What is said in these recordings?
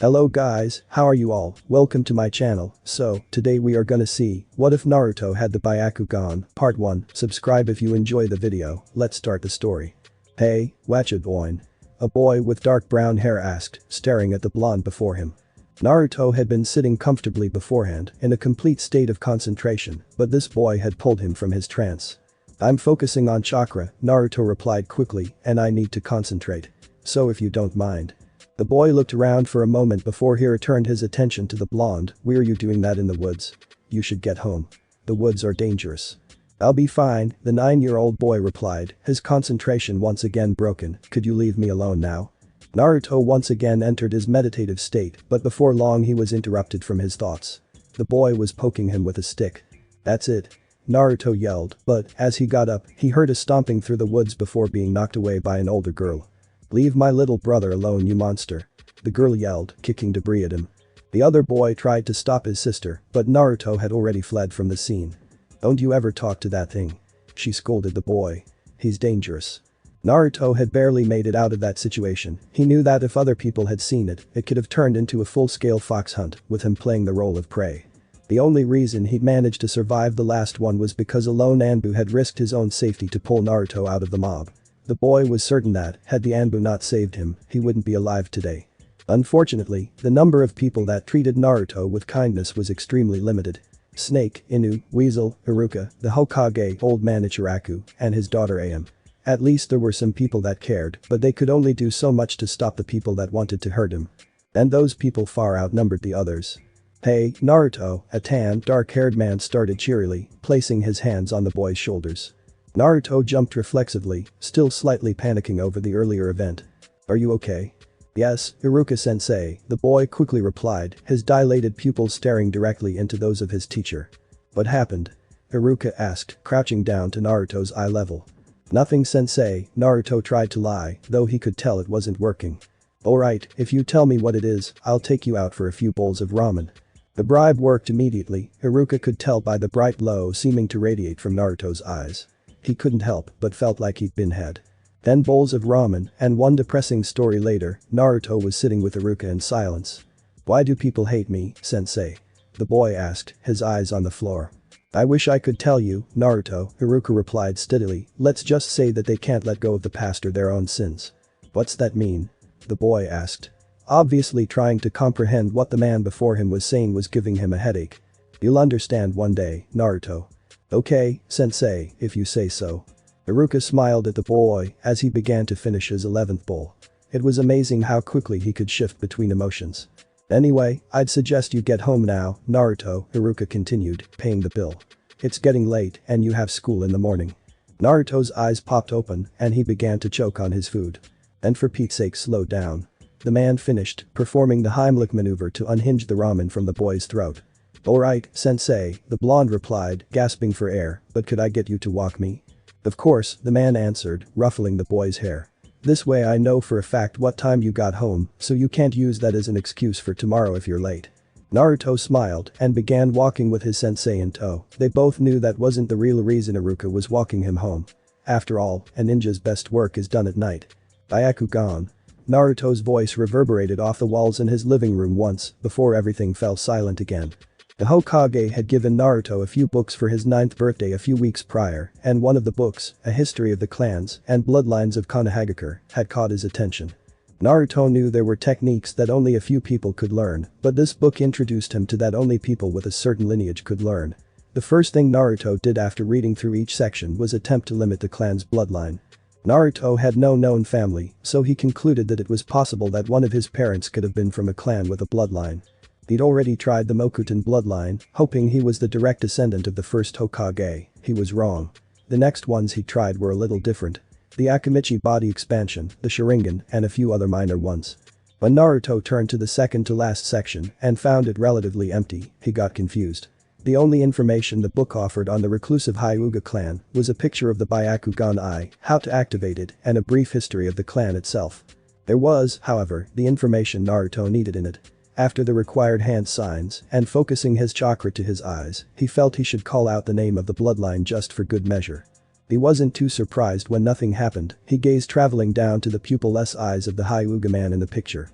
Hello guys, how are you all? Welcome to my channel. So, today we are gonna see, what if Naruto had the Byakugan, part 1. Subscribe if you enjoy the video, let's start the story. Hey, watch it boy. A boy with dark brown hair asked, staring at the blonde before him. Naruto had been sitting comfortably beforehand, in a complete state of concentration, but this boy had pulled him from his trance. I'm focusing on chakra, Naruto replied quickly, and I need to concentrate. So if you don't mind. The boy looked around for a moment before he returned his attention to the blonde. Why are you doing that in the woods? You should get home. The woods are dangerous. I'll be fine, the 9-year-old boy replied, his concentration once again broken. Could you leave me alone now? Naruto once again entered his meditative state, but before long he was interrupted from his thoughts. The boy was poking him with a stick. That's it. Naruto yelled, but, as he got up, he heard a stomping through the woods before being knocked away by an older girl. Leave my little brother alone, you monster. The girl yelled, kicking debris at him. The other boy tried to stop his sister, but Naruto had already fled from the scene. Don't you ever talk to that thing. She scolded the boy. He's dangerous. Naruto had barely made it out of that situation. He knew that if other people had seen it, it could have turned into a full-scale fox hunt, with him playing the role of prey. The only reason he'd managed to survive the last one was because a lone Anbu had risked his own safety to pull Naruto out of the mob. The boy was certain that, had the Anbu not saved him, he wouldn't be alive today. Unfortunately, the number of people that treated Naruto with kindness was extremely limited. Snake, Inu, Weasel, Iruka, the Hokage, Old Man Ichiraku, and his daughter Am. At least there were some people that cared, but they could only do so much to stop the people that wanted to hurt him. And those people far outnumbered the others. Hey, Naruto, a tan, dark-haired man started cheerily, placing his hands on the boy's shoulders. Naruto jumped reflexively, still slightly panicking over the earlier event. Are you okay? Yes, Iruka-sensei, the boy quickly replied, his dilated pupils staring directly into those of his teacher. What happened? Iruka asked, crouching down to Naruto's eye level. Nothing sensei, Naruto tried to lie, though he could tell it wasn't working. Alright, if you tell me what it is, I'll take you out for a few bowls of ramen. The bribe worked immediately, Iruka could tell by the bright glow seeming to radiate from Naruto's eyes. He couldn't help but felt like he'd been had. 10 bowls of ramen, and one depressing story later, Naruto was sitting with Iruka in silence. Why do people hate me, sensei? The boy asked, his eyes on the floor. I wish I could tell you, Naruto, Iruka replied steadily, let's just say that they can't let go of the past or their own sins. What's that mean? The boy asked. Obviously trying to comprehend what the man before him was saying was giving him a headache. You'll understand one day, Naruto. Okay, sensei, if you say so. Iruka smiled at the boy as he began to finish his 11th bowl. It was amazing how quickly he could shift between emotions. Anyway, I'd suggest you get home now, Naruto, Iruka continued, paying the bill. It's getting late and you have school in the morning. Naruto's eyes popped open and he began to choke on his food. And for Pete's sake, slow down. The man finished, performing the Heimlich maneuver to unhinge the ramen from the boy's throat. Alright, sensei, the blonde replied, gasping for air, but could I get you to walk me? Of course, the man answered, ruffling the boy's hair. This way I know for a fact what time you got home, so you can't use that as an excuse for tomorrow if you're late. Naruto smiled and began walking with his sensei in tow. They both knew that wasn't the real reason Iruka was walking him home. After all, a ninja's best work is done at night. Byakugan. Naruto's voice reverberated off the walls in his living room once, before everything fell silent again. The Hokage had given Naruto a few books for his 9th birthday a few weeks prior, and one of the books, A History of the Clans and Bloodlines of Konohagakure, had caught his attention. Naruto knew there were techniques that only a few people could learn, but this book introduced him to that only people with a certain lineage could learn. The first thing Naruto did after reading through each section was attempt to limit the clan's bloodline. Naruto had no known family, so he concluded that it was possible that one of his parents could have been from a clan with a bloodline. He'd already tried the Mokuton bloodline, hoping he was the direct descendant of the first Hokage. He was wrong. The next ones he tried were a little different. The Akimichi body expansion, the Sharingan, and a few other minor ones. When Naruto turned to the second to last section and found it relatively empty, he got confused. The only information the book offered on the reclusive Hyuga clan was a picture of the Byakugan eye, how to activate it, and a brief history of the clan itself. There was, however, the information Naruto needed in it. After the required hand signs and focusing his chakra to his eyes, he felt he should call out the name of the bloodline just for good measure. He wasn't too surprised when nothing happened. He gazed traveling down to the pupil-less eyes of the Hyuga man in the picture.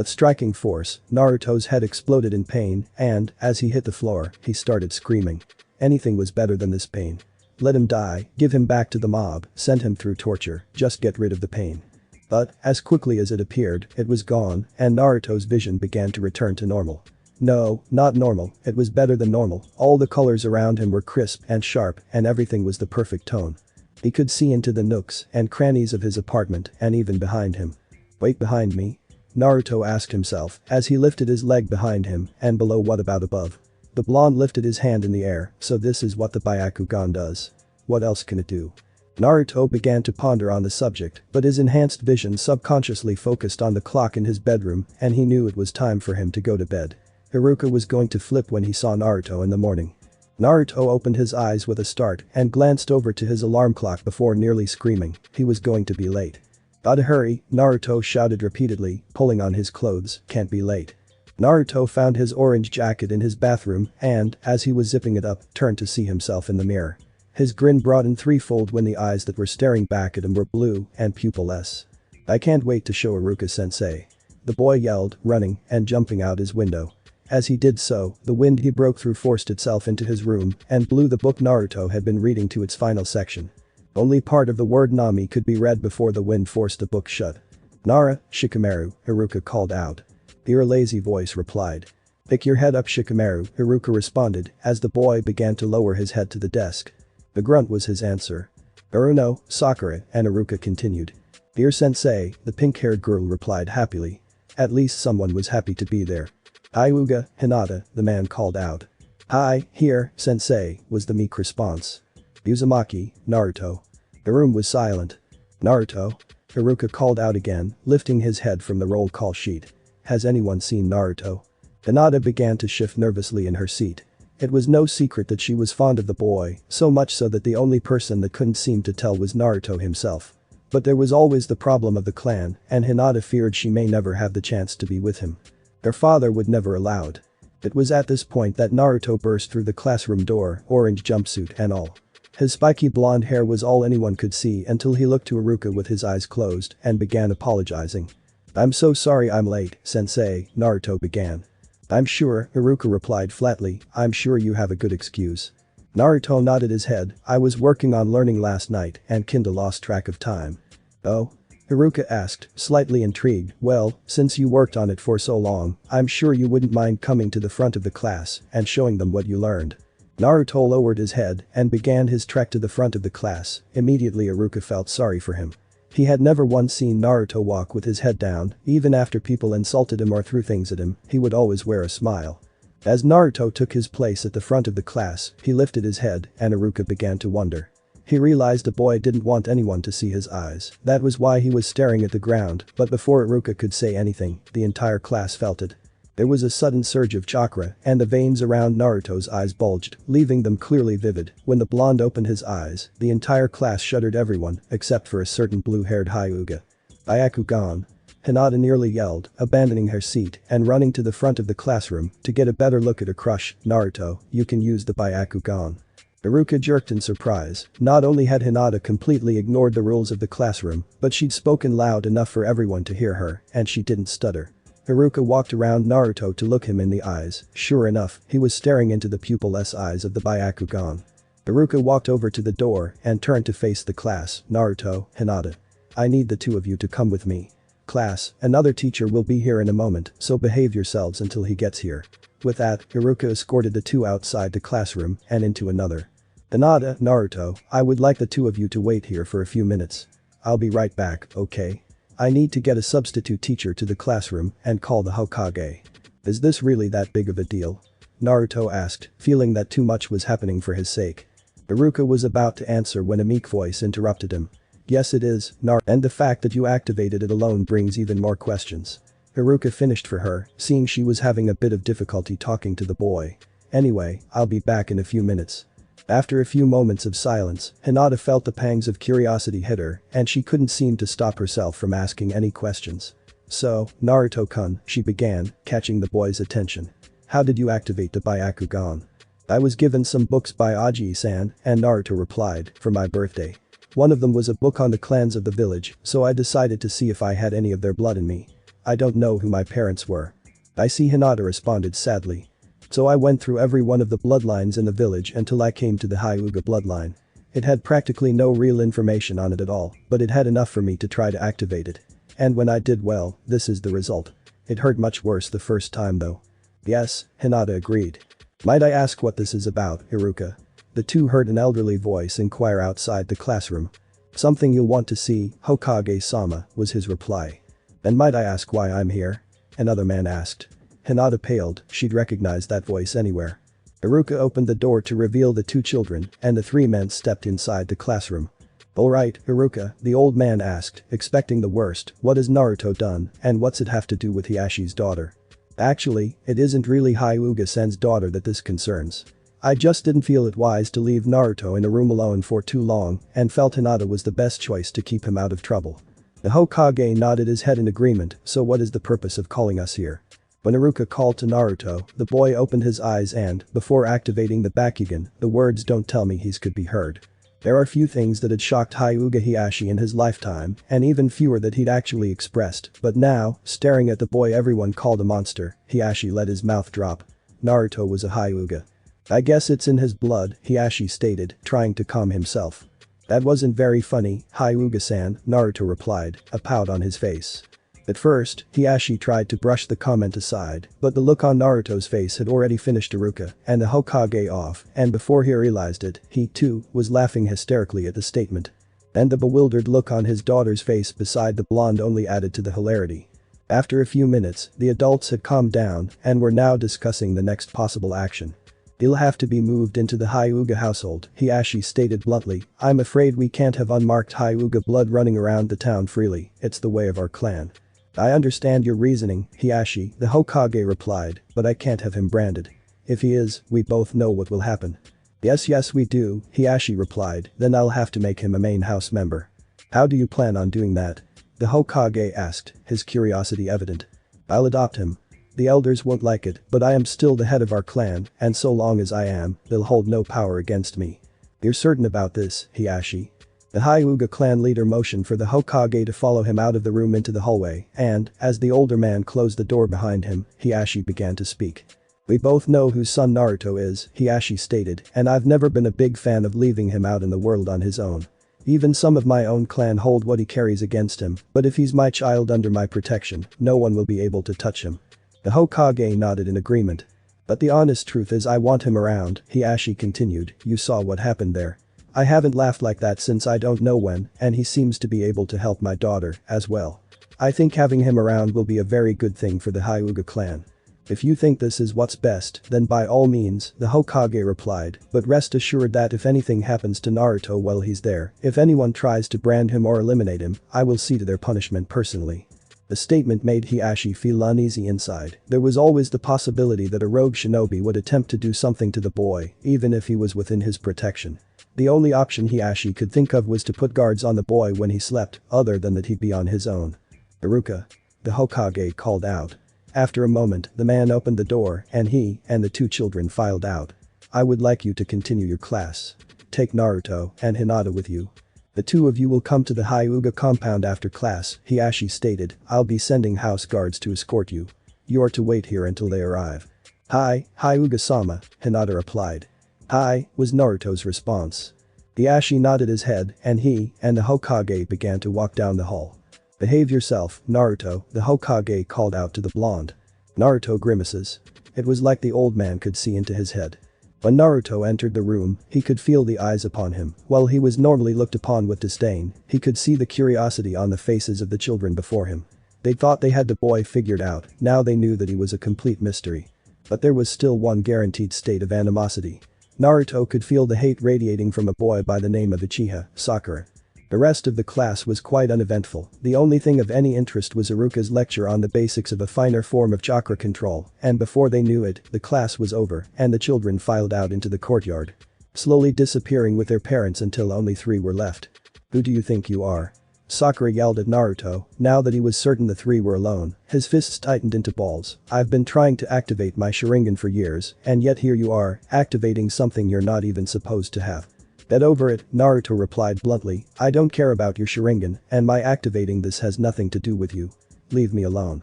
With striking force, Naruto's head exploded in pain and, as he hit the floor, he started screaming. Anything was better than this pain. Let him die, give him back to the mob, send him through torture, just get rid of the pain. But, as quickly as it appeared, it was gone, and Naruto's vision began to return to normal. No, not normal, it was better than normal, all the colors around him were crisp and sharp and everything was the perfect tone. He could see into the nooks and crannies of his apartment and even behind him. Wait, behind me? Naruto asked himself as he lifted his leg behind him and below. What about above? The blonde lifted his hand in the air, so this is what the Byakugan does. What else can it do? Naruto began to ponder on the subject, but his enhanced vision subconsciously focused on the clock in his bedroom and he knew it was time for him to go to bed. Iruka was going to flip when he saw Naruto in the morning. Naruto opened his eyes with a start and glanced over to his alarm clock before nearly screaming. He was going to be late. Gotta hurry, Naruto shouted repeatedly, pulling on his clothes, can't be late. Naruto found his orange jacket in his bathroom and, as he was zipping it up, turned to see himself in the mirror. His grin broadened threefold when the eyes that were staring back at him were blue and pupilless. I can't wait to show Iruka-sensei. The boy yelled, running and jumping out his window. As he did so, the wind he broke through forced itself into his room and blew the book Naruto had been reading to its final section. Only part of the word Nami could be read before the wind forced the book shut. Nara, Shikamaru, Iruka called out. The lazy voice replied. Pick your head up, Shikamaru, Iruka responded as the boy began to lower his head to the desk. The grunt was his answer. Uruno, Sakura, and Iruka continued. Dear sensei, the pink-haired girl replied happily. At least someone was happy to be there. Hyuga, Hinata, the man called out. Hi, here, sensei, was the meek response. Uzumaki, Naruto. The room was silent. Naruto? Iruka called out again, lifting his head from the roll call sheet. Has anyone seen Naruto? Hinata began to shift nervously in her seat. It was no secret that she was fond of the boy, so much so that the only person that couldn't seem to tell was Naruto himself. But there was always the problem of the clan, and Hinata feared she may never have the chance to be with him. Their father would never allow it. It was at this point that Naruto burst through the classroom door, orange jumpsuit and all. His spiky blonde hair was all anyone could see until he looked to Iruka with his eyes closed and began apologizing. I'm so sorry I'm late, sensei, Naruto began. I'm sure, Iruka replied flatly, I'm sure you have a good excuse. Naruto nodded his head, I was working on learning last night and kinda lost track of time. Oh? Iruka asked, slightly intrigued, well, since you worked on it for so long, I'm sure you wouldn't mind coming to the front of the class and showing them what you learned. Naruto lowered his head and began his trek to the front of the class. Immediately Iruka felt sorry for him. He had never once seen Naruto walk with his head down, even after people insulted him or threw things at him, he would always wear a smile. As Naruto took his place at the front of the class, he lifted his head and Iruka began to wonder. He realized the boy didn't want anyone to see his eyes, that was why he was staring at the ground, but before Iruka could say anything, the entire class felt it. There was a sudden surge of chakra and the veins around Naruto's eyes bulged, leaving them clearly vivid. When the blonde opened his eyes, the entire class shuddered, everyone except for a certain blue-haired Hyuga. Byakugan. Hinata nearly yelled, abandoning her seat and running to the front of the classroom to get a better look at her crush. Naruto, you can use the Byakugan. Iruka jerked in surprise. Not only had Hinata completely ignored the rules of the classroom, but she'd spoken loud enough for everyone to hear her, and she didn't stutter. Iruka walked around Naruto to look him in the eyes. Sure enough, he was staring into the pupilless eyes of the Byakugan. Iruka walked over to the door and turned to face the class. Naruto, Hinata. I need the two of you to come with me. Class, another teacher will be here in a moment, so behave yourselves until he gets here. With that, Iruka escorted the two outside the classroom and into another. Hinata, Naruto, I would like the two of you to wait here for a few minutes. I'll be right back, okay? I need to get a substitute teacher to the classroom and call the Hokage. Is this really that big of a deal? Naruto asked, feeling that too much was happening for his sake. Iruka was about to answer when a meek voice interrupted him. Yes it is, and the fact that you activated it alone brings even more questions. Iruka finished for her, seeing she was having a bit of difficulty talking to the boy. Anyway, I'll be back in a few minutes. After a few moments of silence, Hinata felt the pangs of curiosity hit her, and she couldn't seem to stop herself from asking any questions. So, Naruto-kun, she began, catching the boy's attention. How did you activate the Byakugan? I was given some books by Aji-san, and Naruto replied, for my birthday. One of them was a book on the clans of the village, so I decided to see if I had any of their blood in me. I don't know who my parents were. I see, Hinata responded sadly. So I went through every one of the bloodlines in the village until I came to the Hyuga bloodline. It had practically no real information on it at all, but it had enough for me to try to activate it. And when I did, well, this is the result. It hurt much worse the first time though. Yes, Hinata agreed. Might I ask what this is about, Iruka? The two heard an elderly voice inquire outside the classroom. Something you'll want to see, Hokage-sama, was his reply. And might I ask why I'm here? Another man asked. Hinata paled, she'd recognize that voice anywhere. Iruka opened the door to reveal the two children, and the three men stepped inside the classroom. Alright, Iruka, the old man asked, expecting the worst, what has Naruto done, and what's it have to do with Hiyashi's daughter? Actually, it isn't really Hyuga-sen's daughter that this concerns. I just didn't feel it wise to leave Naruto in a room alone for too long, and felt Hinata was the best choice to keep him out of trouble. The Hokage nodded his head in agreement, so what is the purpose of calling us here? When Iruka called to Naruto, the boy opened his eyes and, before activating the Byakugan, the words "don't tell me he's" could be heard. There are few things that had shocked Hyuga Hiyashi in his lifetime, and even fewer that he'd actually expressed, but now, staring at the boy everyone called a monster, Hiyashi let his mouth drop. Naruto was a Hyuga. I guess it's in his blood, Hiyashi stated, trying to calm himself. That wasn't very funny, Hyuga-san, Naruto replied, a pout on his face. At first, Hiyashi tried to brush the comment aside, but the look on Naruto's face had already finished Iruka and the Hokage off, and before he realized it, he, too, was laughing hysterically at the statement. And the bewildered look on his daughter's face beside the blonde only added to the hilarity. After a few minutes, the adults had calmed down and were now discussing the next possible action. He'll have to be moved into the Hyuga household, Hiyashi stated bluntly. I'm afraid we can't have unmarked Hyuga blood running around the town freely, it's the way of our clan. I understand your reasoning, Hiyashi, the Hokage replied, but I can't have him branded. If he is, we both know what will happen. Yes we do, Hiyashi replied, then I'll have to make him a main house member. How do you plan on doing that? The Hokage asked, his curiosity evident. I'll adopt him. The elders won't like it, but I am still the head of our clan, and so long as I am, they'll hold no power against me. You're certain about this, Hiyashi? The Hyuga clan leader motioned for the Hokage to follow him out of the room into the hallway, and, as the older man closed the door behind him, Hiyashi began to speak. We both know whose son Naruto is, Hiyashi stated, and I've never been a big fan of leaving him out in the world on his own. Even some of my own clan hold what he carries against him, but if he's my child under my protection, no one will be able to touch him. The Hokage nodded in agreement. But the honest truth is I want him around, Hiyashi continued, you saw what happened there. I haven't laughed like that since I don't know when, and he seems to be able to help my daughter, as well. I think having him around will be a very good thing for the Hyuga clan. If you think this is what's best, then by all means, the Hokage replied, but rest assured that if anything happens to Naruto while he's there, if anyone tries to brand him or eliminate him, I will see to their punishment personally. The statement made Hiyashi feel uneasy inside. There was always the possibility that a rogue shinobi would attempt to do something to the boy, even if he was within his protection. The only option Hiyashi could think of was to put guards on the boy when he slept, other than that he'd be on his own. Iruka. The Hokage called out. After a moment, the man opened the door and he and the two children filed out. I would like you to continue your class. Take Naruto and Hinata with you. The two of you will come to the Hyuga compound after class, Hiyashi stated. I'll be sending house guards to escort you. You are to wait here until they arrive. Hi, Hyuga-sama, Hinata replied. Hi, was Naruto's response. Hiyashi nodded his head and he and the Hokage began to walk down the hall. Behave yourself, Naruto, the Hokage called out to the blonde. Naruto grimaces. It was like the old man could see into his head. When Naruto entered the room, he could feel the eyes upon him. While he was normally looked upon with disdain, he could see the curiosity on the faces of the children before him. They thought they had the boy figured out, now they knew that he was a complete mystery. But there was still one guaranteed state of animosity. Naruto could feel the hate radiating from a boy by the name of Uchiha, Sakura. The rest of the class was quite uneventful. The only thing of any interest was Iruka's lecture on the basics of a finer form of chakra control, and before they knew it, the class was over and the children filed out into the courtyard, slowly disappearing with their parents until only 3 were left. Who do you think you are? Sakura yelled at Naruto, now that he was certain the 3 were alone. His fists tightened into balls. I've been trying to activate my Sharingan for years, and yet here you are, activating something you're not even supposed to have. Get over it, Naruto replied bluntly. I don't care about your Sharingan, and my activating this has nothing to do with you. Leave me alone.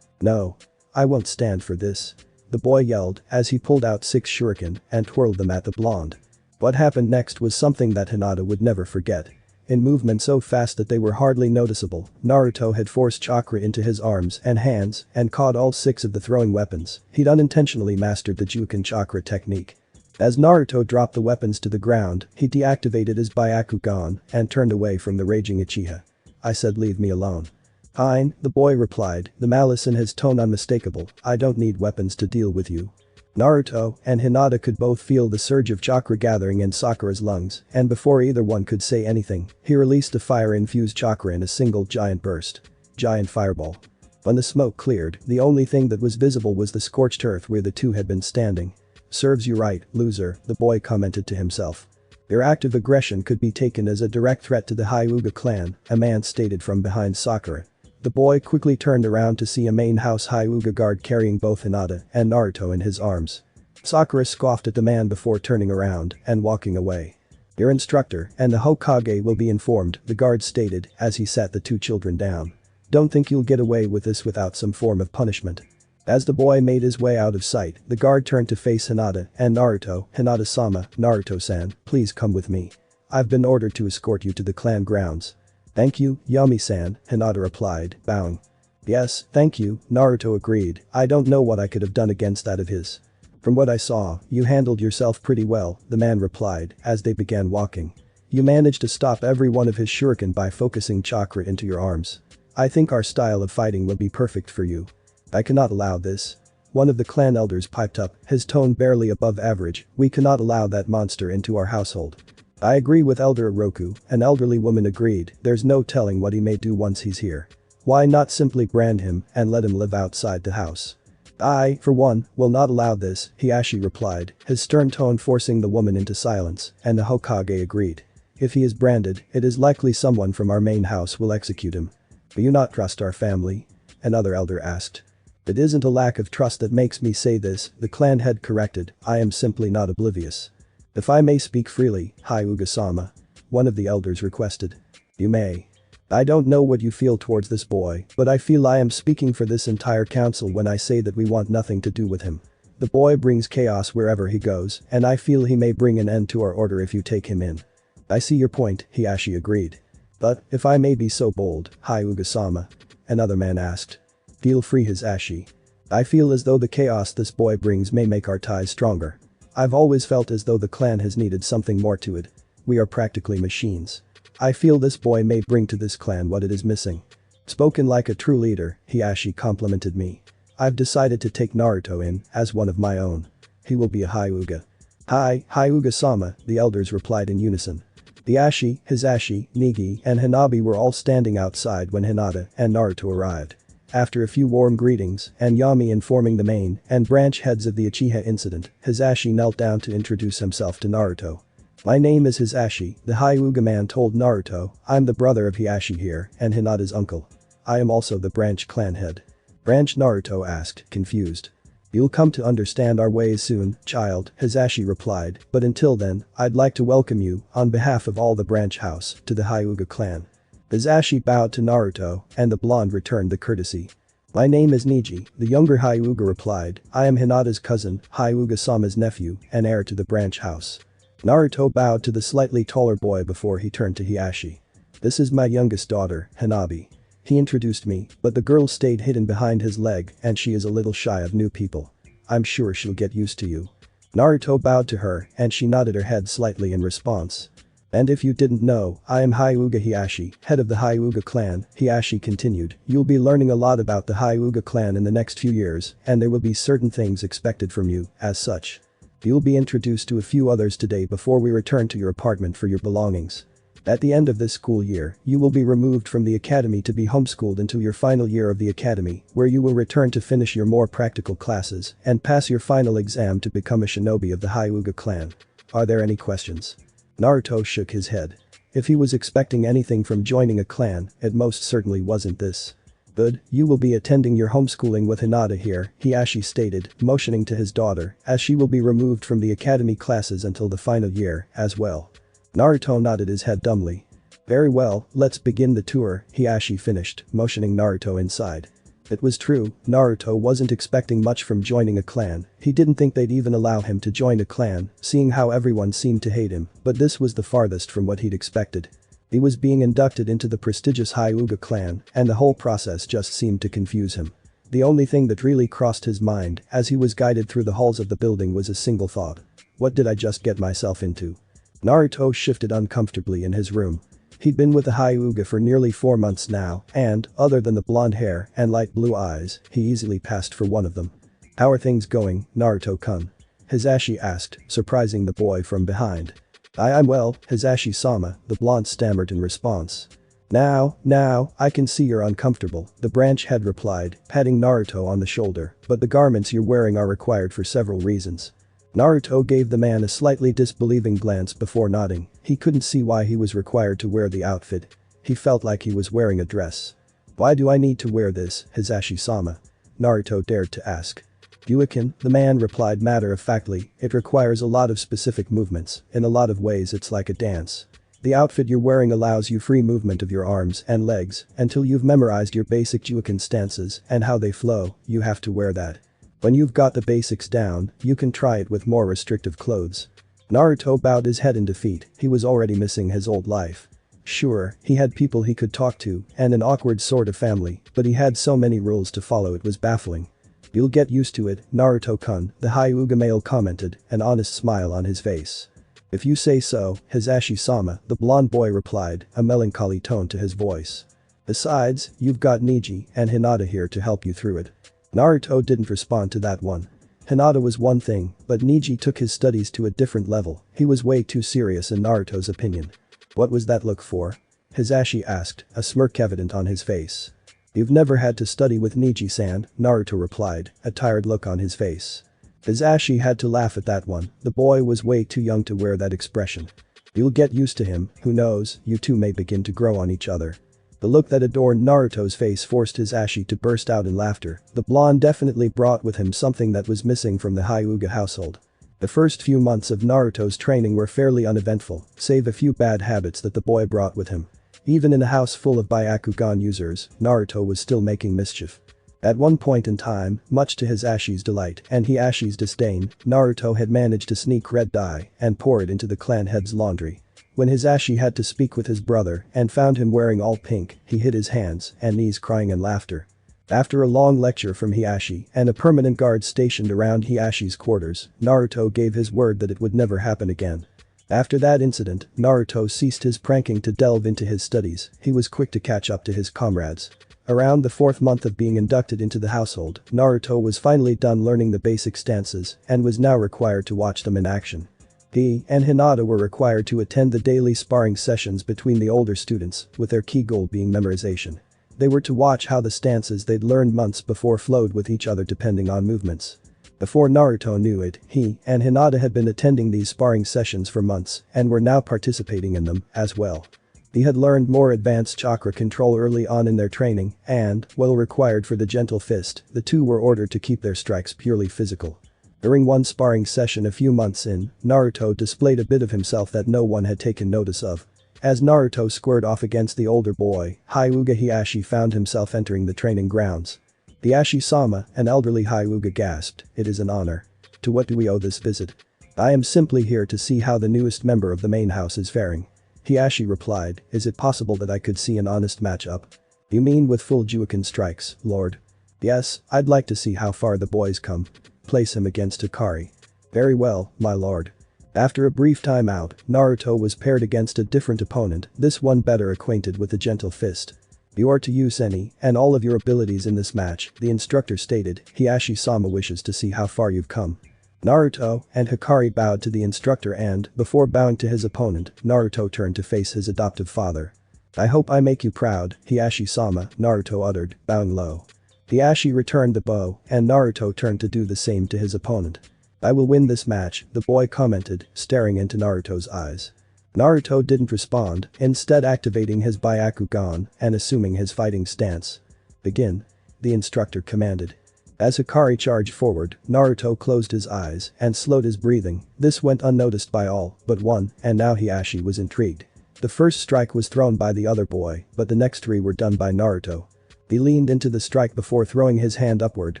No. I won't stand for this. The boy yelled as he pulled out 6 shuriken and twirled them at the blonde. What happened next was something that Hinata would never forget. In movement so fast that they were hardly noticeable, Naruto had forced chakra into his arms and hands and caught all 6 of the throwing weapons. He'd unintentionally mastered the Juken chakra technique. As Naruto dropped the weapons to the ground, he deactivated his Byakugan and turned away from the raging Uchiha. I said, leave me alone. Fine, the boy replied, the malice in his tone unmistakable. I don't need weapons to deal with you. Naruto and Hinata could both feel the surge of chakra gathering in Sakura's lungs, and before either one could say anything, he released a fire-infused chakra in a single giant burst. Giant fireball. When the smoke cleared, the only thing that was visible was the scorched earth where the two had been standing. Serves you right, loser, the boy commented to himself. Their act of aggression could be taken as a direct threat to the Hyuga clan, a man stated from behind Sakura. The boy quickly turned around to see a main house Hyuga guard carrying both Hinata and Naruto in his arms. Sakura scoffed at the man before turning around and walking away. Your instructor and the Hokage will be informed, the guard stated as he sat the 2 children down. Don't think you'll get away with this without some form of punishment. As the boy made his way out of sight, the guard turned to face Hinata and Naruto. Hinata-sama, Naruto-san, please come with me. I've been ordered to escort you to the clan grounds. Thank you, Yami-san, Hinata replied, bowing. Yes, thank you, Naruto agreed. I don't know what I could have done against that of his. From what I saw, you handled yourself pretty well, the man replied as they began walking. You managed to stop every one of his shuriken by focusing chakra into your arms. I think our style of fighting will be perfect for you. I cannot allow this. One of the clan elders piped up, his tone barely above average. We cannot allow that monster into our household. I agree with Elder Oroku, an elderly woman agreed, there's no telling what he may do once he's here. Why not simply brand him and let him live outside the house? I, for one, will not allow this, Hiashi replied, his stern tone forcing the woman into silence, and the Hokage agreed. If he is branded, it is likely someone from our main house will execute him. Do you not trust our family? Another elder asked. It isn't a lack of trust that makes me say this, the clan head corrected, I am simply not oblivious. If I may speak freely, Hyuga-sama. One of the elders requested. You may. I don't know what you feel towards this boy, but I feel I am speaking for this entire council when I say that we want nothing to do with him. The boy brings chaos wherever he goes, and I feel he may bring an end to our order if you take him in. I see your point, Hiashi agreed. But, if I may be so bold, Hyuga-sama. Another man asked. Feel free, Hisashi. I feel as though the chaos this boy brings may make our ties stronger. I've always felt as though the clan has needed something more to it. We are practically machines. I feel this boy may bring to this clan what it is missing. Spoken like a true leader, Hiashi complimented me. I've decided to take Naruto in as one of my own. He will be a Hyuga. Hi, Hyuga-sama, the elders replied in unison. Hiashi, Hisashi, Nigi, and Hanabi were all standing outside when Hinata and Naruto arrived. After a few warm greetings and Yami informing the main and branch heads of the Uchiha incident, Hisashi knelt down to introduce himself to Naruto. My name is Hisashi, the Hyuga man told Naruto, I'm the brother of Hiashi here and Hinata's uncle. I am also the branch clan head. Branch, Naruto asked, confused. You'll come to understand our ways soon, child, Hisashi replied, but until then, I'd like to welcome you, on behalf of all the branch house, to the Hyuga clan. Hisashi bowed to Naruto, and the blonde returned the courtesy. My name is Niji, the younger Hyuga replied, I am Hinata's cousin, Hyuga-sama's nephew, and heir to the branch house. Naruto bowed to the slightly taller boy before he turned to Hiashi. This is my youngest daughter, Hanabi. He introduced me, but the girl stayed hidden behind his leg and she is a little shy of new people. I'm sure she'll get used to you. Naruto bowed to her and she nodded her head slightly in response. And if you didn't know, I am Hyuga Hiashi, head of the Hyuga clan, Hiashi continued, you'll be learning a lot about the Hyuga clan in the next few years, and there will be certain things expected from you, as such. You'll be introduced to a few others today before we return to your apartment for your belongings. At the end of this school year, you will be removed from the academy to be homeschooled until your final year of the academy, where you will return to finish your more practical classes and pass your final exam to become a shinobi of the Hyuga clan. Are there any questions? Naruto shook his head. If he was expecting anything from joining a clan, it most certainly wasn't this. Good, you will be attending your homeschooling with Hinata here, Hiashi stated, motioning to his daughter, as she will be removed from the academy classes until the final year, as well. Naruto nodded his head dumbly. Very well, let's begin the tour, Hiashi finished, motioning Naruto inside. It was true, Naruto wasn't expecting much from joining a clan, he didn't think they'd even allow him to join a clan, seeing how everyone seemed to hate him, but this was the farthest from what he'd expected. He was being inducted into the prestigious Hyuga clan, and the whole process just seemed to confuse him. The only thing that really crossed his mind as he was guided through the halls of the building was a single thought. What did I just get myself into? Naruto shifted uncomfortably in his room. He'd been with the Hyuga for nearly 4 months now, and, other than the blonde hair and light blue eyes, he easily passed for one of them. "How are things going, Naruto-kun?" Hisashi asked, surprising the boy from behind. I'm well, Hisashi-sama," the blonde stammered in response. Now, I can see you're uncomfortable," the branch head replied, patting Naruto on the shoulder, "but the garments you're wearing are required for several reasons." Naruto gave the man a slightly disbelieving glance before nodding. He couldn't see why he was required to wear the outfit. He felt like he was wearing a dress. "Why do I need to wear this, Hisashi-sama?" Naruto dared to ask. "Byakugan," the man replied matter-of-factly, "it requires a lot of specific movements, in a lot of ways it's like a dance. The outfit you're wearing allows you free movement of your arms and legs, until you've memorized your basic Byakugan stances and how they flow, you have to wear that. When you've got the basics down, you can try it with more restrictive clothes." Naruto bowed his head in defeat, he was already missing his old life. Sure, he had people he could talk to and an awkward sort of family, but he had so many rules to follow it was baffling. "You'll get used to it, Naruto-kun," the Hyuga male commented, an honest smile on his face. "If you say so, Hisashi-sama," the blonde boy replied, a melancholy tone to his voice. "Besides, you've got Neji and Hinata here to help you through it." Naruto didn't respond to that one. Hinata was one thing, but Neji took his studies to a different level, he was way too serious in Naruto's opinion. "What was that look for?" Hisashi asked, a smirk evident on his face. "You've never had to study with Neji-san," Naruto replied, a tired look on his face. Hisashi had to laugh at that one, the boy was way too young to wear that expression. "You'll get used to him, who knows, you two may begin to grow on each other." The look that adorned Naruto's face forced Hisashi to burst out in laughter, the blonde definitely brought with him something that was missing from the Hyuga household. The first few months of Naruto's training were fairly uneventful, save a few bad habits that the boy brought with him. Even in a house full of Byakugan users, Naruto was still making mischief. At one point in time, much to Hisashi's delight and Hiyashi's disdain, Naruto had managed to sneak red dye and pour it into the clan head's laundry. When Hisashi had to speak with his brother and found him wearing all pink, he hid his hands and knees crying in laughter. After a long lecture from Hiyashi and a permanent guard stationed around Hiyashi's quarters, Naruto gave his word that it would never happen again. After that incident, Naruto ceased his pranking to delve into his studies, he was quick to catch up to his comrades. Around the 4th month of being inducted into the household, Naruto was finally done learning the basic stances and was now required to watch them in action. He and Hinata were required to attend the daily sparring sessions between the older students, with their key goal being memorization. They were to watch how the stances they'd learned months before flowed with each other depending on movements. Before Naruto knew it, he and Hinata had been attending these sparring sessions for months and were now participating in them as well. He had learned more advanced chakra control early on in their training and, while required for the gentle fist, the two were ordered to keep their strikes purely physical. During one sparring session a few months in, Naruto displayed a bit of himself that no one had taken notice of. As Naruto squared off against the older boy, Hyuga Hiyashi found himself entering the training grounds. "Hiyashi-sama," an elderly Hyuga gasped, "it is an honor. To what do we owe this visit?" "I am simply here to see how the newest member of the main house is faring." Hiyashi replied, "Is it possible that I could see an honest matchup?" "You mean with full Byakugan strikes, Lord?" "Yes, I'd like to see how far the boys come. Place him against Hikari." "Very well, my lord." After a brief time out, Naruto was paired against a different opponent, this one better acquainted with the gentle fist. "You are to use any and all of your abilities in this match," the instructor stated, "Hiyashi-sama wishes to see how far you've come." Naruto and Hikari bowed to the instructor and, before bowing to his opponent, Naruto turned to face his adoptive father. "I hope I make you proud, Hiyashi-sama," Naruto uttered, bowing low. Hiyashi returned the bow, and Naruto turned to do the same to his opponent. "I will win this match," the boy commented, staring into Naruto's eyes. Naruto didn't respond, instead activating his Byakugan and assuming his fighting stance. "Begin," the instructor commanded. As Hikari charged forward, Naruto closed his eyes and slowed his breathing. This went unnoticed by all but one, and now Hiyashi was intrigued. The first strike was thrown by the other boy, but the next three were done by Naruto. He leaned into the strike before throwing his hand upward,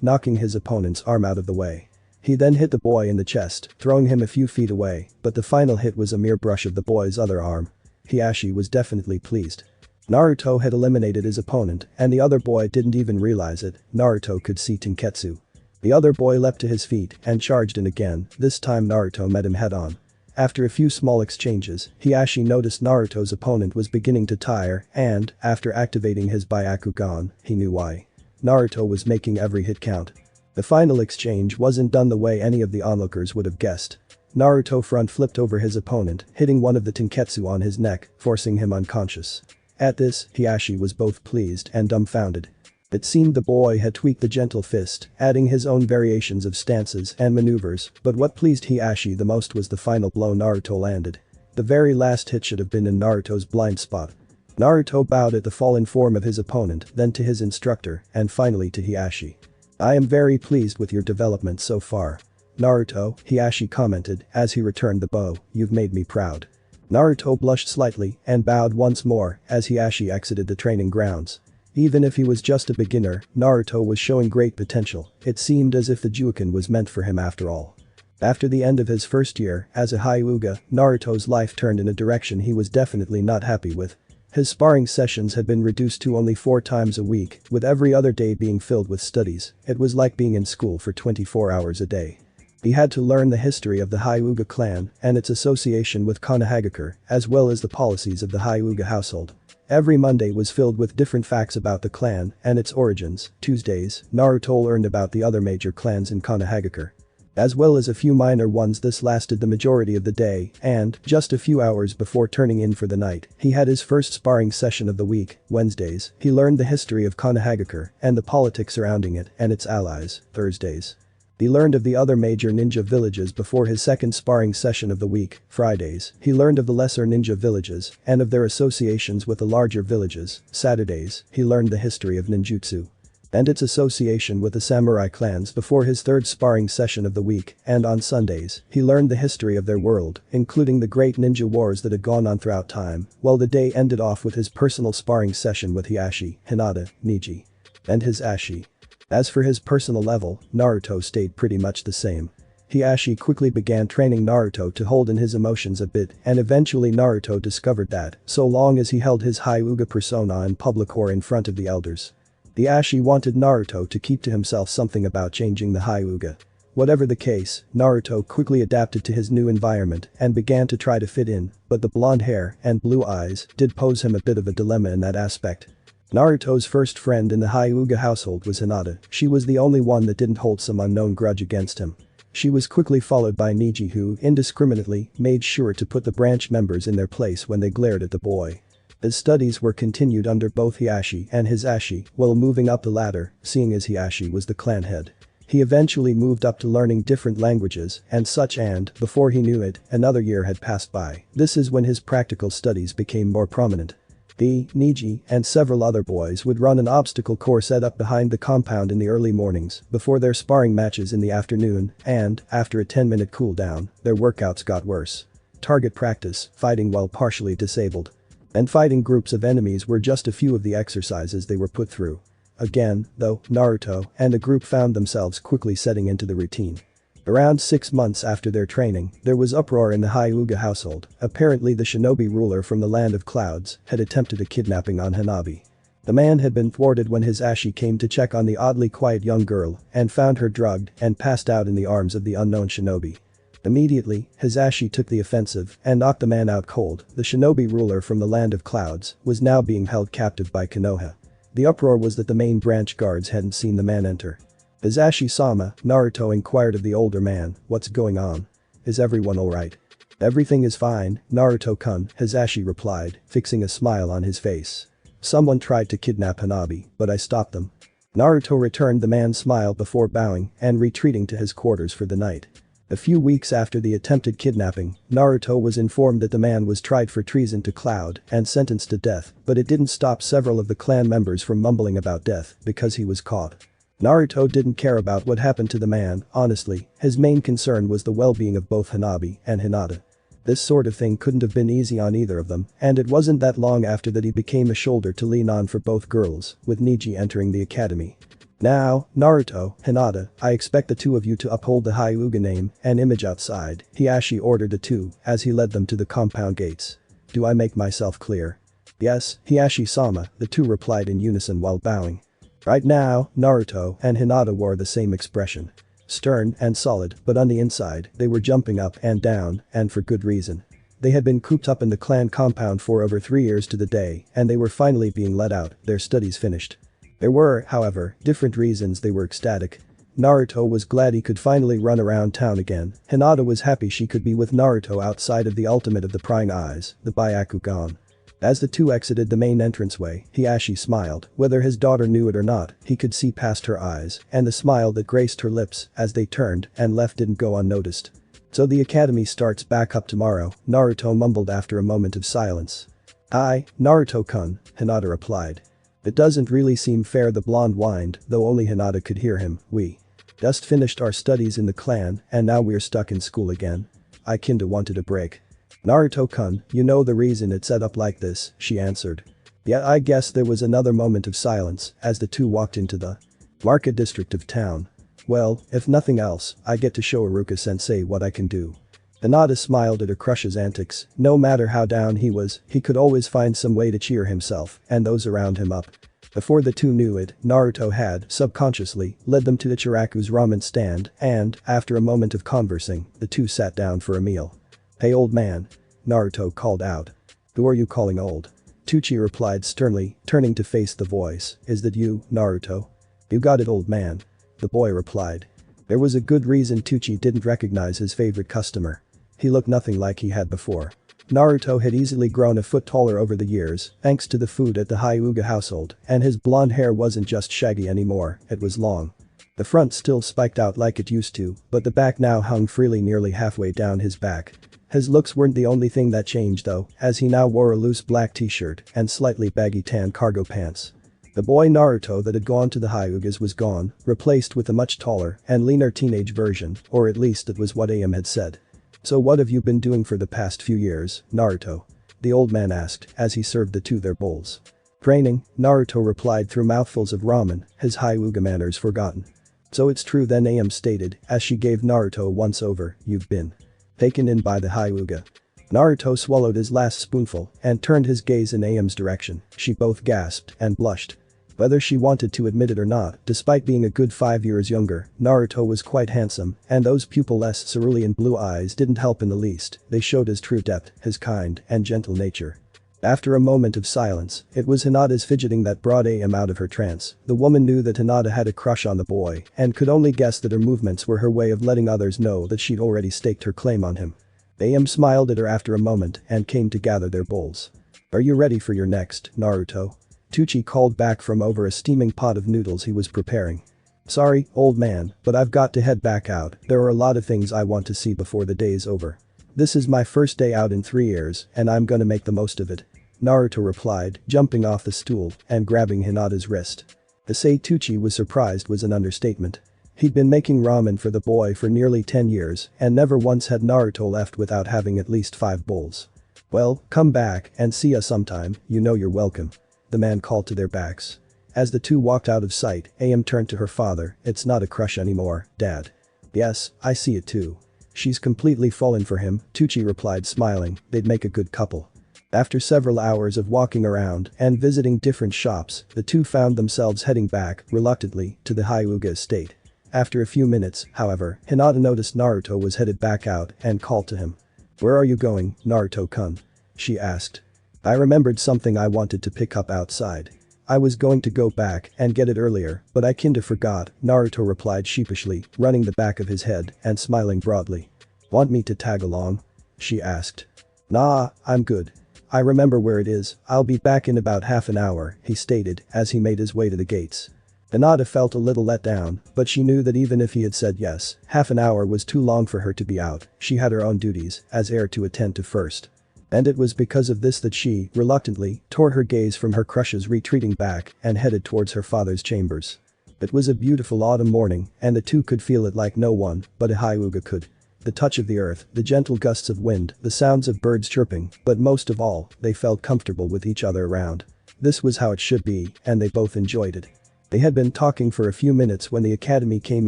knocking his opponent's arm out of the way. He then hit the boy in the chest, throwing him a few feet away, but the final hit was a mere brush of the boy's other arm. Hiashi was definitely pleased. Naruto had eliminated his opponent, and the other boy didn't even realize it. Naruto could see Tenketsu. The other boy leapt to his feet and charged in again. This time Naruto met him head-on. After a few small exchanges, Hiashi noticed Naruto's opponent was beginning to tire and, after activating his Byakugan, he knew why. Naruto was making every hit count. The final exchange wasn't done the way any of the onlookers would have guessed. Naruto front flipped over his opponent, hitting one of the Tenketsu on his neck, forcing him unconscious. At this, Hiashi was both pleased and dumbfounded. It seemed the boy had tweaked the gentle fist, adding his own variations of stances and maneuvers, but what pleased Hiashi the most was the final blow Naruto landed. The very last hit should have been in Naruto's blind spot. Naruto bowed at the fallen form of his opponent, then to his instructor, and finally to Hiashi. "I am very pleased with your development so far. Naruto," Hiashi commented as he returned the bow, "you've made me proud." Naruto blushed slightly and bowed once more as Hiashi exited the training grounds. Even if he was just a beginner, Naruto was showing great potential. It seemed as if the Byakugan was meant for him after all. After the end of his first year as a Hyuga, Naruto's life turned in a direction he was definitely not happy with. His sparring sessions had been reduced to only 4 times a week, with every other day being filled with studies. It was like being in school for 24 hours a day. He had to learn the history of the Hyuga clan and its association with Konohagakure, as well as the policies of the Hyuga household. Every Monday was filled with different facts about the clan and its origins. Tuesdays, Naruto learned about the other major clans in Konohagakure. As well as a few minor ones. This lasted the majority of the day, and, just a few hours before turning in for the night, he had his first sparring session of the week. Wednesdays, he learned the history of Konohagakure and the politics surrounding it and its allies. Thursdays, he learned of the other major ninja villages before his second sparring session of the week. Fridays, he learned of the lesser ninja villages and of their associations with the larger villages. Saturdays, he learned the history of ninjutsu and its association with the samurai clans before his third sparring session of the week, and on Sundays, he learned the history of their world, including the great ninja wars that had gone on throughout time, while the day ended off with his personal sparring session with Hiashi, Hinata, Neji, and his Ashi. As for his personal level, Naruto stayed pretty much the same. Hiashi quickly began training Naruto to hold in his emotions a bit, and eventually Naruto discovered that, so long as he held his Hyuga persona in public or in front of the elders, the Ashi wanted Naruto to keep to himself something about changing the Hyuga. Whatever the case, Naruto quickly adapted to his new environment and began to try to fit in, but the blonde hair and blue eyes did pose him a bit of a dilemma in that aspect. Naruto's first friend in the Hyuga household was Hinata. She was the only one that didn't hold some unknown grudge against him. She was quickly followed by Neji, who, indiscriminately, made sure to put the branch members in their place when they glared at the boy. His studies were continued under both Hiashi and his Ashi, while moving up the ladder, seeing as Hiashi was the clan head. He eventually moved up to learning different languages and such, and, before he knew it, another year had passed by. This is when his practical studies became more prominent. He, Neji, and several other boys would run an obstacle course set up behind the compound in the early mornings before their sparring matches in the afternoon, and, after a 10-minute cool-down, their workouts got worse. Target practice, fighting while partially disabled, and fighting groups of enemies were just a few of the exercises they were put through. Again, though, Naruto and the group found themselves quickly setting into the routine. Around 6 months after their training, there was uproar in the Hyuga household. Apparently the shinobi ruler from the Land of Clouds had attempted a kidnapping on Hanabi. The man had been thwarted when his Ashi came to check on the oddly quiet young girl and found her drugged and passed out in the arms of the unknown shinobi. Immediately, Hisashi took the offensive and knocked the man out cold. The shinobi ruler from the Land of Clouds was now being held captive by Konoha. The uproar was that the main branch guards hadn't seen the man enter. Hisashi-sama, Naruto inquired of the older man, "What's going on? Is everyone alright?" "Everything is fine, Naruto-kun," Hisashi replied, fixing a smile on his face. "Someone tried to kidnap Hanabi, but I stopped them." Naruto returned the man's smile before bowing and retreating to his quarters for the night. A few weeks after the attempted kidnapping, Naruto was informed that the man was tried for treason to Cloud and sentenced to death, but it didn't stop several of the clan members from mumbling about death because he was caught. Naruto didn't care about what happened to the man, honestly, his main concern was the well-being of both Hanabi and Hinata. This sort of thing couldn't have been easy on either of them, and it wasn't that long after that he became a shoulder to lean on for both girls, with Niji entering the academy. Now, Naruto, Hinata, I expect the two of you to uphold the Hyuga name and image outside, Hiashi ordered the two as he led them to the compound gates. Do I make myself clear? Yes, Hiashi-sama, the two replied in unison while bowing. Right now, Naruto and Hinata wore the same expression. Stern and solid, but on the inside, they were jumping up and down, and for good reason. They had been cooped up in the clan compound for over 3 years to the day, and they were finally being let out, their studies finished. There were, however, different reasons they were ecstatic. Naruto was glad he could finally run around town again. Hinata was happy she could be with Naruto outside of the ultimate of the prying eyes, the Byakugan. As the two exited the main entranceway, Hiashi smiled. Whether his daughter knew it or not, he could see past her eyes, and the smile that graced her lips as they turned and left didn't go unnoticed. So the academy starts back up tomorrow, Naruto mumbled after a moment of silence. Aye, Naruto-kun, Hinata replied. It doesn't really seem fair, the blonde whined, though only Hinata could hear him. We just finished our studies in the clan and now we're stuck in school again. I kinda wanted a break. Naruto-kun, you know the reason it's set up like this, she answered. Yeah, I guess. There was another moment of silence as the two walked into the market district of town. Well, if nothing else, I get to show Iruka-sensei what I can do. Hinata smiled at her crush's antics. No matter how down he was, he could always find some way to cheer himself and those around him up. Before the two knew it, Naruto had, subconsciously, led them to Ichiraku's ramen stand and, after a moment of conversing, the two sat down for a meal. Hey old man. Naruto called out. Who are you calling old? Tucci replied sternly, turning to face the voice. Is that you, Naruto? You got it, old man. The boy replied. There was a good reason Tucci didn't recognize his favorite customer. He looked nothing like he had before. Naruto had easily grown a foot taller over the years, thanks to the food at the Hyuga household, and his blonde hair wasn't just shaggy anymore, it was long. The front still spiked out like it used to, but the back now hung freely nearly halfway down his back. His looks weren't the only thing that changed though, as he now wore a loose black t-shirt and slightly baggy tan cargo pants. The boy Naruto that had gone to the Hyugas was gone, replaced with a much taller and leaner teenage version, or at least it was what AM had said. So what have you been doing for the past few years, Naruto? The old man asked as he served the two their bowls. Training, Naruto replied through mouthfuls of ramen, his Hyuga manners forgotten. So it's true then, AM stated as she gave Naruto a once-over. You've been taken in by the Hyuga. Naruto swallowed his last spoonful and turned his gaze in AM's direction. She both gasped and blushed. Whether she wanted to admit it or not, despite being a good 5 years younger, Naruto was quite handsome, and those pupil-less cerulean blue eyes didn't help in the least. They showed his true depth, his kind and gentle nature. After a moment of silence, it was Hinata's fidgeting that brought AM out of her trance. The woman knew that Hinata had a crush on the boy and could only guess that her movements were her way of letting others know that she'd already staked her claim on him. AM smiled at her after a moment and came to gather their bowls. Are you ready for your next, Naruto? Tucci called back from over a steaming pot of noodles he was preparing. Sorry, old man, but I've got to head back out. There are a lot of things I want to see before the day's over. This is my first day out in 3 years and I'm gonna make the most of it. Naruto replied, jumping off the stool and grabbing Hinata's wrist. To say Tucci was surprised was an understatement. He'd been making ramen for the boy for nearly 10 years and never once had Naruto left without having at least 5 bowls. Well, come back and see us sometime, you know you're welcome. The man called to their backs. As the two walked out of sight, AM turned to her father. It's not a crush anymore, Dad. Yes, I see it too. She's completely fallen for him, Tucci replied smiling. They'd make a good couple. After several hours of walking around and visiting different shops, the two found themselves heading back, reluctantly, to the Hyuga estate. After a few minutes, however, Hinata noticed Naruto was headed back out and called to him. Where are you going, Naruto-kun? She asked. I remembered something I wanted to pick up outside. I was going to go back and get it earlier, but I kinda forgot, Naruto replied sheepishly, running the back of his head and smiling broadly. Want me to tag along? She asked. Nah, I'm good. I remember where it is, I'll be back in about half an hour, he stated as he made his way to the gates. Hinata felt a little let down, but she knew that even if he had said yes, half an hour was too long for her to be out. She had her own duties as heir to attend to first. And it was because of this that she, reluctantly, tore her gaze from her crush's retreating back and headed towards her father's chambers. It was a beautiful autumn morning and the two could feel it like no one but a Hyuga could. The touch of the earth, the gentle gusts of wind, the sounds of birds chirping, but most of all, they felt comfortable with each other around. This was how it should be, and they both enjoyed it. They had been talking for a few minutes when the academy came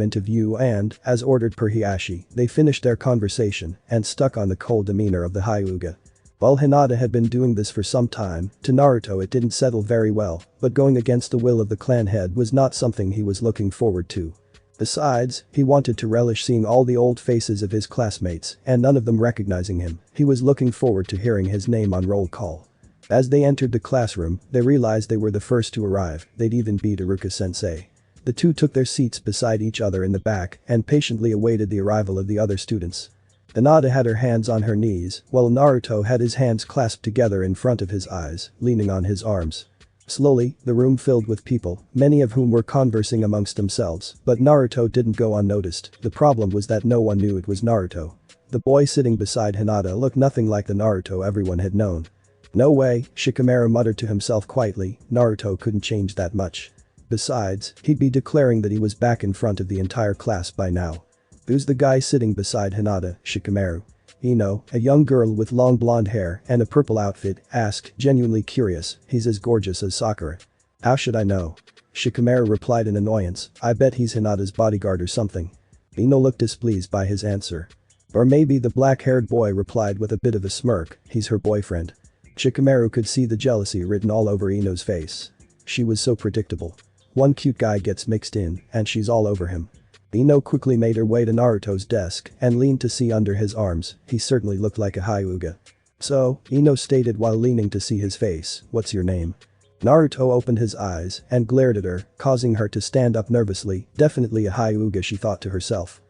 into view and, as ordered per Hiashi, they finished their conversation and stuck on the cold demeanor of the Hyuga. While Hinata had been doing this for some time, to Naruto it didn't settle very well, but going against the will of the clan head was not something he was looking forward to. Besides, he wanted to relish seeing all the old faces of his classmates and none of them recognizing him. He was looking forward to hearing his name on roll call. As they entered the classroom, they realized they were the first to arrive, they'd even beat Iruka-sensei. The two took their seats beside each other in the back and patiently awaited the arrival of the other students. Hinata had her hands on her knees, while Naruto had his hands clasped together in front of his eyes, leaning on his arms. Slowly, the room filled with people, many of whom were conversing amongst themselves, but Naruto didn't go unnoticed. The problem was that no one knew it was Naruto. The boy sitting beside Hinata looked nothing like the Naruto everyone had known. No way, Shikamaru muttered to himself quietly, Naruto couldn't change that much. Besides, he'd be declaring that he was back in front of the entire class by now. Who's the guy sitting beside Hinata, Shikamaru? Ino, a young girl with long blonde hair and a purple outfit, asked, genuinely curious. He's as gorgeous as Sakura. How should I know? Shikamaru replied in annoyance, I bet he's Hinata's bodyguard or something. Ino looked displeased by his answer. Or maybe the black-haired boy replied with a bit of a smirk, he's her boyfriend. Shikamaru could see the jealousy written all over Ino's face. She was so predictable. One cute guy gets mixed in, and she's all over him. Ino quickly made her way to Naruto's desk and leaned to see under his arms. He certainly looked like a Hyuga. So, Ino stated while leaning to see his face, what's your name? Naruto opened his eyes and glared at her, causing her to stand up nervously, definitely a Hyuga she thought to herself.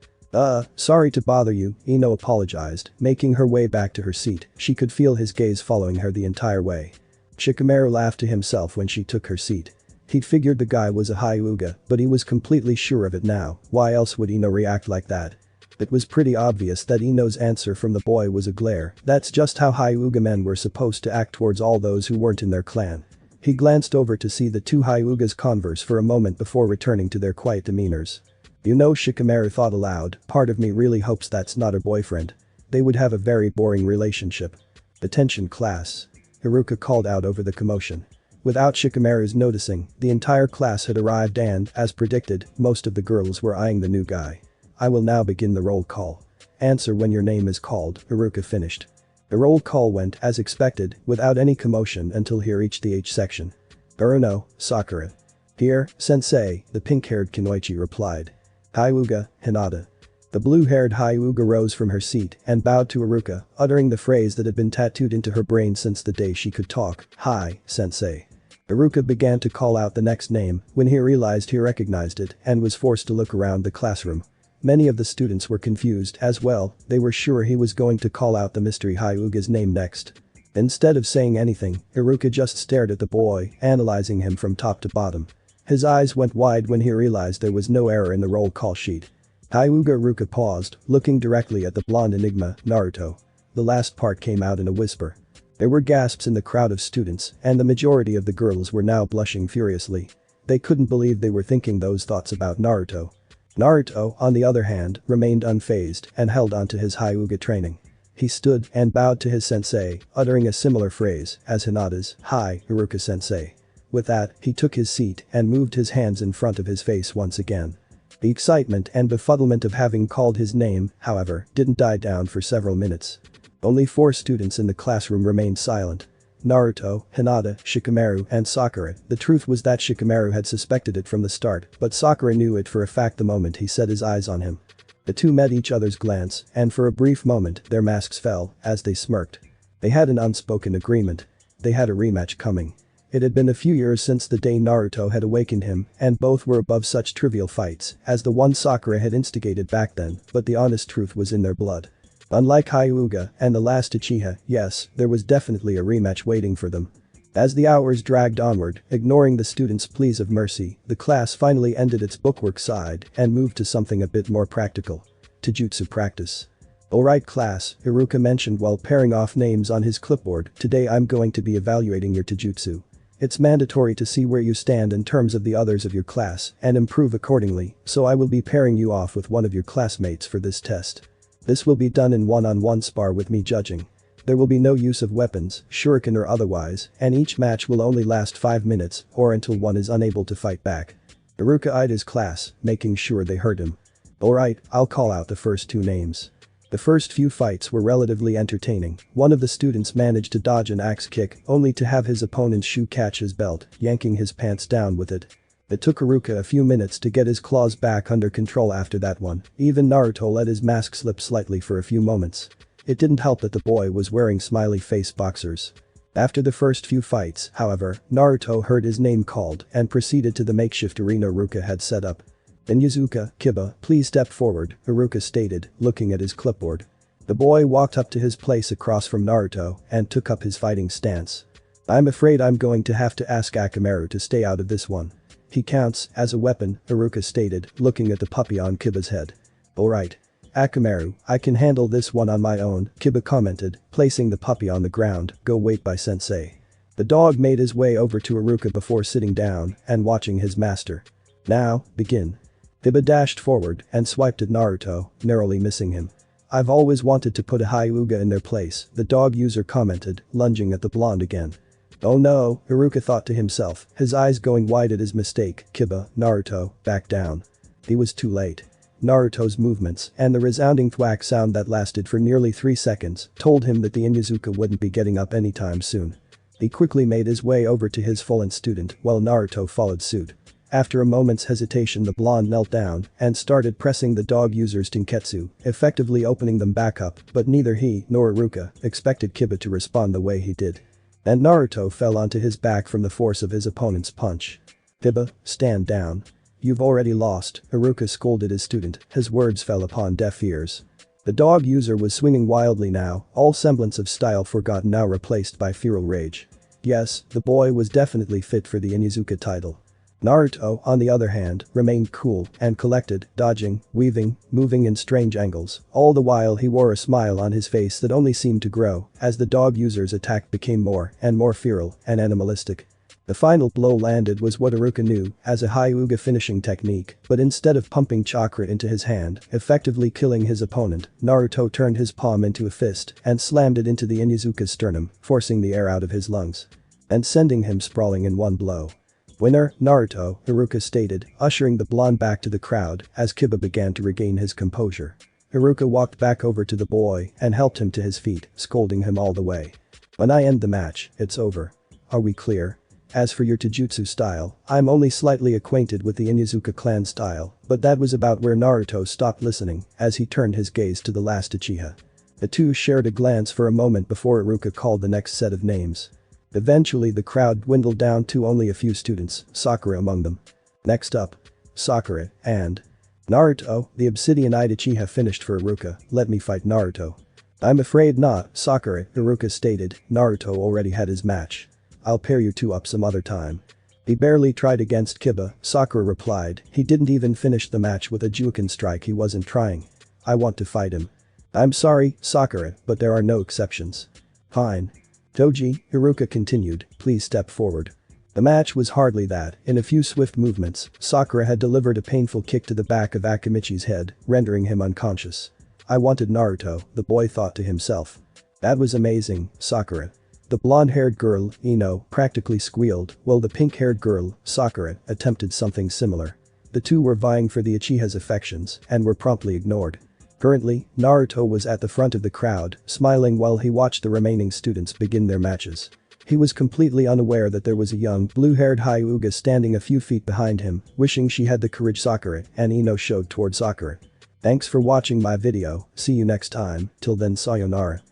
Sorry to bother you, Ino apologized, making her way back to her seat. She could feel his gaze following her the entire way. Shikamaru laughed to himself when she took her seat. He'd figured the guy was a Hyuga, but he was completely sure of it now. Why else would Ino react like that? It was pretty obvious that Ino's answer from the boy was a glare. That's just how Hyuga men were supposed to act towards all those who weren't in their clan. He glanced over to see the two Hyugas converse for a moment before returning to their quiet demeanors. You know, Shikamaru thought aloud, part of me really hopes that's not her boyfriend. They would have a very boring relationship. Attention class. Iruka called out over the commotion. Without Shikamaru's noticing, the entire class had arrived and, as predicted, most of the girls were eyeing the new guy. I will now begin the roll call. Answer when your name is called, Iruka finished. The roll call went as expected, without any commotion until he reached the H section. Uruno, Sakura. Here, sensei, the pink-haired Kunoichi replied. Hyuga, Hinata. The blue-haired Hyuga rose from her seat and bowed to Iruka, uttering the phrase that had been tattooed into her brain since the day she could talk, Hi, sensei. Iruka began to call out the next name when he realized he recognized it and was forced to look around the classroom. Many of the students were confused as well, they were sure he was going to call out the mystery Hyuga's name next. Instead of saying anything, Iruka just stared at the boy, analyzing him from top to bottom. His eyes went wide when he realized there was no error in the roll call sheet. Iruka paused, looking directly at the blonde enigma, Naruto. The last part came out in a whisper. There were gasps in the crowd of students, and the majority of the girls were now blushing furiously. They couldn't believe they were thinking those thoughts about Naruto. Naruto, on the other hand, remained unfazed and held on to his Hyuga training. He stood and bowed to his sensei, uttering a similar phrase as Hinata's, Hi, Iruka-sensei. With that, he took his seat and moved his hands in front of his face once again. The excitement and befuddlement of having called his name, however, didn't die down for several minutes. Only 4 students in the classroom remained silent. Naruto, Hinata, Shikamaru, and Sakura. The truth was that Shikamaru had suspected it from the start, but Sakura knew it for a fact the moment he set his eyes on him. The two met each other's glance, and for a brief moment, their masks fell as they smirked. They had an unspoken agreement. They had a rematch coming. It had been a few years since the day Naruto had awakened him, and both were above such trivial fights as the one Sakura had instigated back then, but the honest truth was in their blood. Unlike Hyuga and the last Uchiha, yes, there was definitely a rematch waiting for them. As the hours dragged onward, ignoring the students' pleas of mercy, the class finally ended its bookwork side and moved to something a bit more practical. Taijutsu practice. Alright class, Iruka mentioned while pairing off names on his clipboard, today I'm going to be evaluating your taijutsu. It's mandatory to see where you stand in terms of the others of your class and improve accordingly, so I will be pairing you off with one of your classmates for this test. This will be done in one-on-one spar with me judging. There will be no use of weapons, shuriken or otherwise, and each match will only last 5 minutes or until one is unable to fight back. Iruka eyed his class, making sure they heard him. Alright, I'll call out the first 2 names. The first few fights were relatively entertaining. One of the students managed to dodge an axe kick only to have his opponent's shoe catch his belt, yanking his pants down with it. It took Iruka a few minutes to get his claws back under control after that one. Even Naruto let his mask slip slightly for a few moments. It didn't help that the boy was wearing smiley face boxers. After the first few fights, however, Naruto heard his name called and proceeded to the makeshift arena Iruka had set up. "Inyazuka, Kiba, please step forward," Iruka stated, looking at his clipboard. The boy walked up to his place across from Naruto and took up his fighting stance. "I'm afraid I'm going to have to ask Akamaru to stay out of this one. He counts as a weapon," Iruka stated, looking at the puppy on Kiba's head. "Alright. Akamaru, I can handle this one on my own," Kiba commented, placing the puppy on the ground. "Go wait by sensei." The dog made his way over to Iruka before sitting down and watching his master. "Now, begin." Kiba dashed forward and swiped at Naruto, narrowly missing him. "I've always wanted to put a Hyuga in their place," the dog user commented, lunging at the blonde again. "Oh no," Iruka thought to himself, his eyes going wide at his mistake. "Kiba, Naruto, back down." He was too late. Naruto's movements and the resounding thwack sound that lasted for nearly 3 seconds told him that the Inyazuka wouldn't be getting up anytime soon. He quickly made his way over to his fallen student while Naruto followed suit. After a moment's hesitation, the blonde knelt down and started pressing the dog user's tenketsu, effectively opening them back up, but neither he nor Iruka expected Kiba to respond the way he did. And Naruto fell onto his back from the force of his opponent's punch. "Kiba, stand down. You've already lost," Iruka scolded his student, his words fell upon deaf ears. The dog user was swinging wildly now, all semblance of style forgotten, now replaced by feral rage. Yes, the boy was definitely fit for the Inyazuka title. Naruto, on the other hand, remained cool and collected, dodging, weaving, moving in strange angles. All the while he wore a smile on his face that only seemed to grow as the dog user's attack became more and more feral and animalistic. The final blow landed was what Iruka knew as a Hyuga finishing technique, but instead of pumping chakra into his hand, effectively killing his opponent, Naruto turned his palm into a fist and slammed it into the Inyazuka's sternum, forcing the air out of his lungs. And sending him sprawling in one blow. "Winner, Naruto," Iruka stated, ushering the blonde back to the crowd as Kiba began to regain his composure. Iruka walked back over to the boy and helped him to his feet, scolding him all the way. "When I end the match, it's over. Are we clear? As for your Taijutsu style, I'm only slightly acquainted with the Inyazuka clan style," but that was about where Naruto stopped listening as he turned his gaze to the last Uchiha. The two shared a glance for a moment before Iruka called the next set of names. Eventually the crowd dwindled down to only a few students, Sakura among them. "Next up. Sakura and Naruto." The obsidian-eyed Uchiha finished for Iruka. "Let me fight Naruto." "I'm afraid not, Sakura," Iruka stated. "Naruto already had his match. I'll pair you two up some other time." "He barely tried against Kiba," Sakura replied. "He didn't even finish the match with a Juken strike. He wasn't trying. I want to fight him." "I'm sorry, Sakura, but there are no exceptions." "Fine. Toji," Iruka continued, "please step forward." The match was hardly that. In a few swift movements, Sakura had delivered a painful kick to the back of Akamichi's head, rendering him unconscious. "I wanted Naruto," the boy thought to himself. "That was amazing, Sakura." The blonde-haired girl, Ino, practically squealed, while the pink-haired girl, Sakura, attempted something similar. The two were vying for the Uchiha's affections and were promptly ignored. Currently, Naruto was at the front of the crowd, smiling while he watched the remaining students begin their matches. He was completely unaware that there was a young, blue-haired Hyuga standing a few feet behind him, wishing she had the courage Sakura and Ino showed toward Sakura. Thanks for watching my video, see you next time, till then sayonara.